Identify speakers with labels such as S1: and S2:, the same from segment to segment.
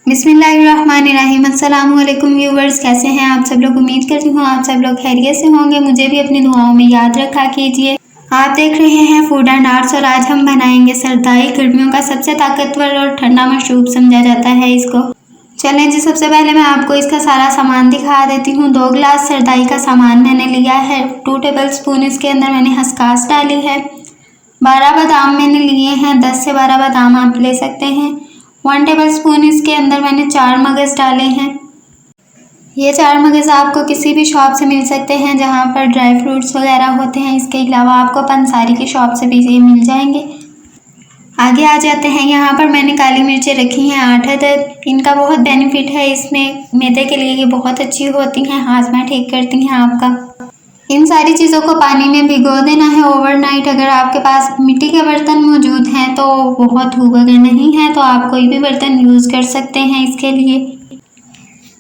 S1: बिस्मिल्लाहिर्रहमानिर्रहीम। अस्सलाम वालेकुम व्यूवर्स, कैसे हैं आप सब लोग। उम्मीद करती हूँ आप सब लोग खैरियत से होंगे। मुझे भी अपनी दुआओं में याद रखा कीजिए। आप देख रहे हैं फूड एंड आर्ट्स और आज हम बनाएंगे सरदाई। गर्मियों का सबसे ताकतवर और ठंडा मशरूब समझा जाता है इसको। चलें जी, सबसे पहले मैं आपको इसका सारा सामान दिखा देती हूँ। 2 गिलास सरदाई का सामान मैंने लिया है। 2 टेबल स्पून इसके अंदर मैंने खसखस डाली है। 12 बादाम मैंने लिए हैं। 10 से 12 बादाम आप ले सकते हैं। 1 टेबल स्पून इसके अंदर मैंने 4 मगज़ डाले हैं। ये 4 मगज़ आपको किसी भी शॉप से मिल सकते हैं जहाँ पर ड्राई फ्रूट्स वगैरह होते हैं। इसके अलावा आपको पंसारी की शॉप से भी ये मिल जाएंगे। आगे आ जाते हैं। यहाँ पर मैंने काली मिर्चें रखी हैं 8 अदद। इनका बहुत बेनिफिट है, इसमें मैदे के लिए ये बहुत अच्छी होती हैं, हाजमा ठीक करती हैं आपका। इन सारी चीज़ों को पानी में भिगो देना है ओवरनाइट। अगर आपके पास मिट्टी के बर्तन मौजूद हैं तो बहुत खूब, अगर नहीं है तो आप कोई भी बर्तन यूज़ कर सकते हैं इसके लिए।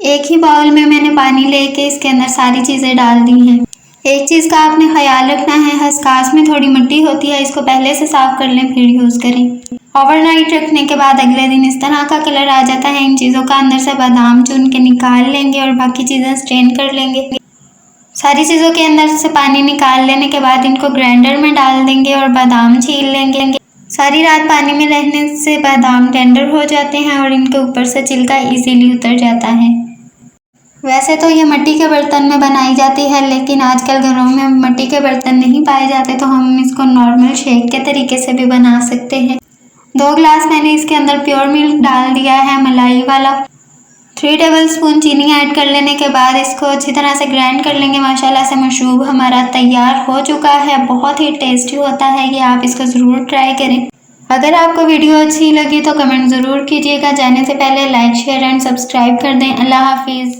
S1: एक ही बाउल में मैंने पानी लेके इसके अंदर सारी चीज़ें डाल दी हैं। एक चीज़ का आपने ख्याल रखना है, खसखस में थोड़ी मिट्टी होती है, इसको पहले से साफ़ कर लें फिर यूज़ करें। ओवरनाइट रखने के बाद अगले दिन इस तरह का कलर आ जाता है। इन चीज़ों का अंदर से बादाम चुन के निकाल लेंगे और बाकी चीज़ें स्ट्रेन कर लेंगे। सारी चीज़ों के अंदर से पानी निकाल लेने के बाद इनको ग्राइंडर में डाल देंगे और बादाम छील लेंगे। सारी रात पानी में रहने से बादाम टेंडर हो जाते हैं और इनके ऊपर से छिलका इजीली उतर जाता है। वैसे तो ये मिट्टी के बर्तन में बनाई जाती है, लेकिन आजकल घरों में मिट्टी के बर्तन नहीं पाए जाते तो हम इसको नॉर्मल शेक के तरीके से भी बना सकते हैं। 2 गिलास मैंने इसके अंदर प्योर मिल्क डाल दिया है, मलाई वाला। 3 टेबल स्पून चीनी ऐड कर लेने के बाद इसको अच्छी तरह से ग्राइंड कर लेंगे। माशाल्लाह से मशरूब हमारा तैयार हो चुका है। बहुत ही टेस्टी होता है ये, आप इसको ज़रूर ट्राई करें। अगर आपको वीडियो अच्छी लगी तो कमेंट ज़रूर कीजिएगा। जाने से पहले लाइक शेयर एंड सब्सक्राइब कर दें। अल्लाह हाफिज़।